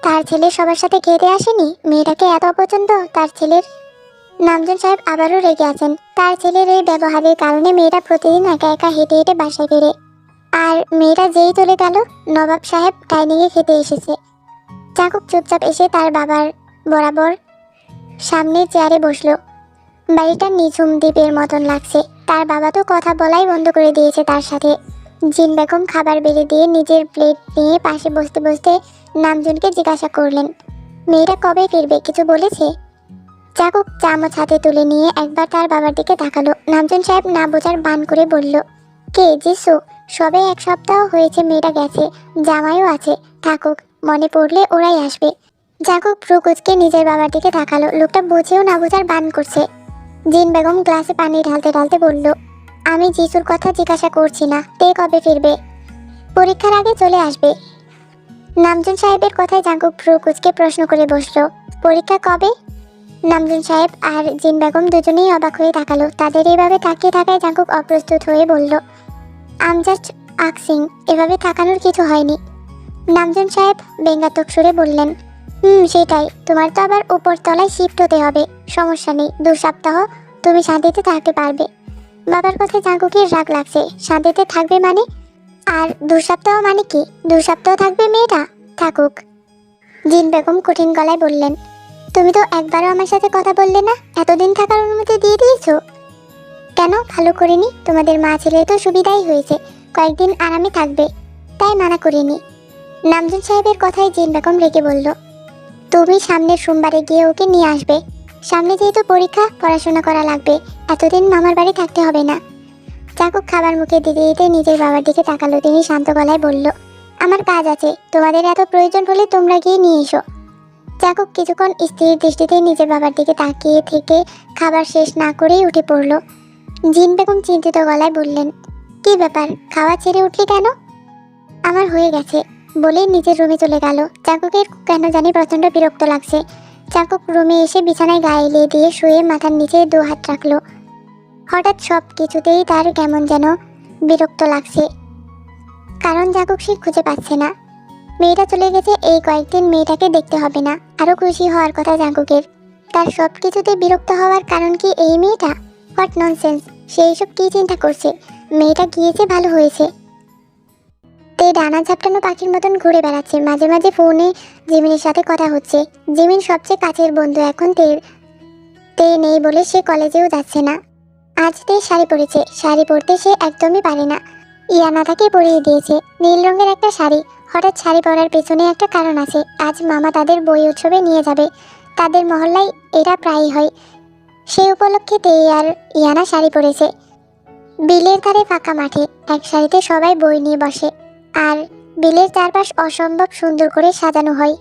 তার ছেলে সবার সাথে খেতে আসেনি? মেয়েটাকে এত অপছন্দ তার ছেলের। নামজন সাহেব আবারও রেগে আছেন। তার ছেলের এই ব্যবহারের কারণে মেয়েটা প্রতিদিন একা একা হেঁটে হেঁটে বাসায় ফেরে। আর মেয়েটা যেই চলে গেল, নবাব সাহেব ডাইনিংয়ে খেতে এসেছে। জাঙ্কুক চুপচাপ এসে তার বাবার বরাবর সামনে চেয়ারে বসলো। বাড়িটা নিঝুম দ্বীপের মতন লাগছে। তার বাবা তো কথা বলাই বন্ধ করে দিয়েছে তার সাথে। জিন বেগম খাবার বেড়ে দিয়ে নিজের প্লেট নিয়ে পাশে বসতে বসতে নামজনকে জিজ্ঞাসা করলেন, মেয়েটা কবে ফিরবে, কিছু বলেছে? জাঙ্কুক চামচ হাতে তুলে নিয়ে একবার তার বাবার দিকে তাকালো। নামজন সাহেব না বোঝার বান করে বলল, কে জিসু? সবে 1 সপ্তাহ হয়েছে মেয়েটা গেছে, জামাইও আছে, থাকুক, মনে পড়লে ওরাই আসবে। জাঙ্কুক প্রকুচকে নিজের বাবার দিকে তাকালো। লোকটা বুঝেও না বোঝার বান করছে। জিন বেগম গ্লাসে পানি ঢালতে ঢালতে বলল, আমি জিসুর কথা জিজ্ঞাসা করছি না, তে কবে ফিরবে? পরীক্ষার আগে চলে আসবে। নামজন সাহেবের কথায় জাঙ্কুক প্রকুচকে প্রশ্ন করে বসলো, পরীক্ষা কবে? নামজন সাহেব আর জিন বেগম দুজনেই অবাক হয়ে তাকালো। তাদের এইভাবে তাকিয়ে থাকায় জাঙ্কুক অপ্রস্তুত হয়ে বলল, আম জাস্ট আক্সিং, এভাবে তাকানোর কিছু হয়নি। নামজন সাহেব ব্যঙ্গাত্মক সুরে বললেন, সেটাই, তোমার তো আবার উপর তলায় শিফট হতে হবে। সমস্যা নেই, 2 সপ্তাহ তুমি শান্তিতে থাকতে পারবে। বাবার কথায় জাঙ্কুকের রাগ লাগছে। শান্তিতে থাকবে মানে? আর 2 সপ্তাহ মানে কি? 2 সপ্তাহ থাকবে মেয়েটা? থাকুক। জিন বেগম কঠিন গলায় বললেন, তুমি তো একবারও আমার সাথে কথা বললে না, এতদিন থাকার অনুমতি দিয়ে দিয়েছো কেন? ভালো করিনি, তোমাদের মা ছেলে তো সুবিধাই হয়েছে, কয়েকদিন আরামে থাকবে, তাই মানা করিনি। নামজন সাহেবের কথায় জিন বেগম রেগে বলল, তুমি সামনের সোমবারে গিয়ে ওকে নিয়ে আসবে। সামনে যেহেতু পরীক্ষা, পড়াশোনা করা লাগবে, এতদিন মামার বাড়ি থাকতে হবে না। জাঙ্কুক খাবার মুখে দিতে দিতে নিজের বাবার দিকে তাকালো। তিনি শান্ত গলায় বলল, আমার কাজ আছে, তোমাদের এত প্রয়োজন হলে তোমরা গিয়ে নিয়ে এসো। জাঙ্কুক কিছুক্ষণ স্থির দৃষ্টিতে নিজের বাবার দিকে তাকিয়ে থেকে খাবার শেষ না করেই উঠে পড়ল। জিন বেগম চিন্তিত গলায় বললেন, কি ব্যাপার, খাওয়া ছেড়ে উঠলি কেন? আমার হয়ে গেছে বলে নিজের রুমে চলে গেল। জাঙ্কুকের কেন জানি প্রচণ্ড বিরক্ত লাগছে। জাঙ্কুক রুমে এসে বিছানায় গায়ে এলিয়ে দিয়ে শুয়ে মাথার নিচে 2 হাত রাখলো। হঠাৎ সব কিছুতেই তার কেমন যেন বিরক্ত লাগছে, কারণ জাঙ্কুক সে খুঁজে পাচ্ছে না। মেয়েটা চলে গেছে, এই কয়েকদিন মেয়েটাকে দেখতে হবে না। আরও খুশি হওয়ার কথা জাঙ্কুকের। তার সব কিছুতে বিরক্ত হওয়ার কারণ কি এই মেয়েটা? হোয়াট ননসেন্স, সে এইসব কী চিন্তা করছে? মেয়েটা গিয়েছে ভালো হয়েছে। তে ডানা ঝাপটানো পাখির মতন ঘুরে বেড়াচ্ছে। মাঝে মাঝে ফোনে জিমিনের সাথে কথা হচ্ছে। জিমিন সবচেয়ে কাছের বন্ধু এখন তে নেই বলে সে কলেজেও যাচ্ছে না। আজ তে শাড়ি পরেছে, শাড়ি পরতে সে একদমই পারে না। ইয়ানা তাকে পরিয়ে দিয়েছে নীল রঙের একটা শাড়ি। হঠাৎ শাড়ি পরার পেছনে একটা কারণ আছে। আজ মামা তাদের বই উৎসবে নিয়ে যাবে। তাদের মহল্লায় এটা প্রায়ই হয়। সেই উপলক্ষে তে আর ইয়ানা শাড়ি পরেছে। বিলের ধারে ফাঁকা মাঠে এক সারিতে সবাই বই নিয়ে বসে, আর বিলের চারপাশ অসম্ভব সুন্দর করে সাজানো হয়।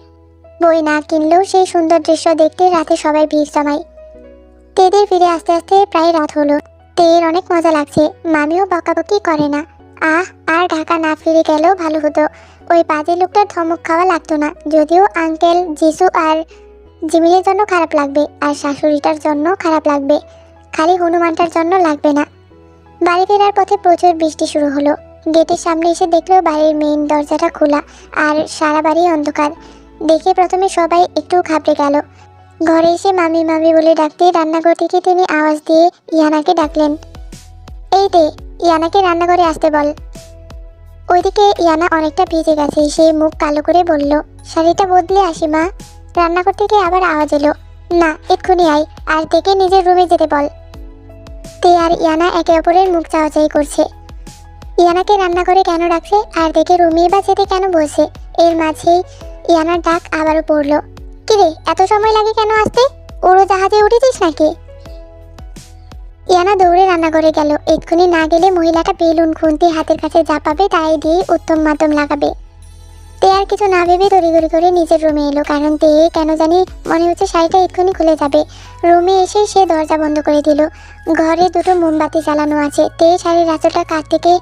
বই না কিনলেও সেই সুন্দর দৃশ্য দেখতে রাতে সবাই ভিড় জমায়। তেদের ফিরে আস্তে আস্তে প্রায় রাত হলো। তের অনেক মজা লাগছে, মামিও বকাবকি করে না। আর ঢাকা না ফিরে গেলেও ভালো হতো। ওই বাজে লোকটার ধমক খাওয়া লাগতো না। যদিও আঙ্কেল, জিসু আর জিমিনের জন্য খারাপ লাগবে, আর শাশুড়িটার জন্য খারাপ লাগবে, খালি হনুমানটার জন্য লাগবে না। বাড়ি ফেরার পথে প্রচুর বৃষ্টি শুরু হলো। গেটের সামনে এসে দেখলো বাড়ির মেইন দরজাটা খোলা, আর সারা বাড়ি অন্ধকার। দেখে প্রথমে সবাই একটু ঘাবড়ে গেল। ঘরে এসে মামি মামি বলে ডাকতে রান্নাঘর থেকে তিনি আওয়াজ দিয়ে ইয়ানাকে ডাকলেন। এই দে, ইয়ানাকে রান্নাঘরে আসতে বল। ওইদিকে ইয়ানা অনেকটা ভিজে গেছে, সে মুখ কালো করে বলল, শাড়িটা বদলে আসি মা। রান্নাঘর থেকে আবার আওয়াজ এলো, না এক্ষুনি আয়, আর দেখে নিজের রুমে যেতে বল। তে আর ইয়ানা একে অপরের মুখ চাওয়াচাই করছে। ইয়ানাকে রান্নাঘরে কেন রাখছে আর দেখে রুমে বা যেতে কেন বলছে, এর মাঝেই ইয়ানার ডাক আবারও পড়ল, কিরে এত সময় লাগে কেন আসতে? উড়োজাহাজে উঠেছিস নাকি? ইয়ানা দৌড়ে রান্নাঘরে গেল। এক্ষুনি না গেলে মহিলাটা বেলুন খুন্তি হাতের কাছে যা পাবে তাই দিয়ে উত্তম মাধ্যম লাগাবে। তে আর কিছু না ভেবে তড়িঘড়ি করে নিজের রুমে এলো, কারণ তে কেন জানি মনে হচ্ছে শাড়িটা এক্ষুনি খুলে যাবে। রুমে এসে সে দরজা বন্ধ করে দিল। ঘরে দুটো মোমবাতি জ্বালানো আছে। তে শাড়ির আঁচলটা কাঠ থেকে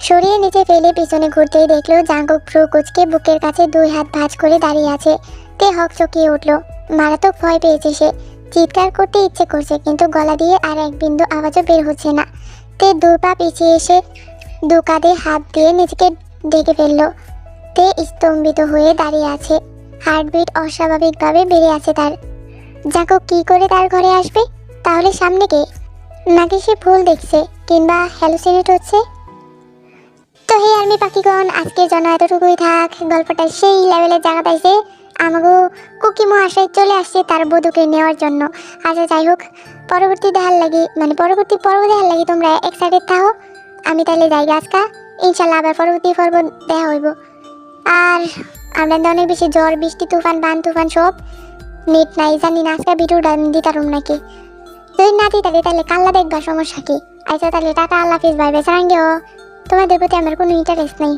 সরিয়ে নিচে ফেলে পিছনে ঘুরতেই দেখলো জাঙ্কুক ভ্রু কুচকে বুকের কাছে দুই হাত ভাঁজ করে দাঁড়িয়ে আছে। তে হকচকিয়ে উঠল। মারাত্মক ভয় পেয়েছে সে। চিৎকার করতে ইচ্ছে করছে, কিন্তু গলা দিয়ে আর এক বিন্দু আওয়াজও বের হচ্ছে না। তে দু পা পিছিয়ে এসে দু কাঁধে হাত দিয়ে নিজেকে ঢেকে ফেললো। তে স্তম্ভিত হয়ে দাঁড়িয়ে আছে। হার্টবিট অস্বাভাবিকভাবে বেড়ে আছে তার। জাঙ্কুক কি করে তার ঘরে আসবে? তাহলে সামনে কে? নাকি সে ভুল দেখছে, কিংবা হ্যালুসিনেট হচ্ছে? তো হে আর্মি পাখিগণ, আজকের জন্য এতটুকুই থাক। গল্পটা সেই লেভেলের জায়গা পাইছে, আমাগো কুকি মহাশয় চলে আসছে তার বধূকে নেওয়ার জন্য। আচ্ছা যাই হোক, পরবর্তী পর্ব দেখার লাগি তোমরা এক্সাইটেড থাকো। আমি তাহলে যাই আজকা, ইনশাল্লাহ আবার পরবর্তী পর্ব দেখা হইব। আর আপনাদের অনেক বেশি ঝড় বৃষ্টি তুফান বান তুফান সব, নেট নাই জানি না আজকে ভিডিওটা দিতারুম নাকি। যদি না দিতারি তাহলে কাল্লা দেখবা, সমস্যা কি? আচ্ছা তাহলে টাটা, আল্লাহ হাফিজ, বাই বাই। সারাঙ্গেও তোমাদের প্রতি আমার কোনো ইন্টারেস্ট নেই।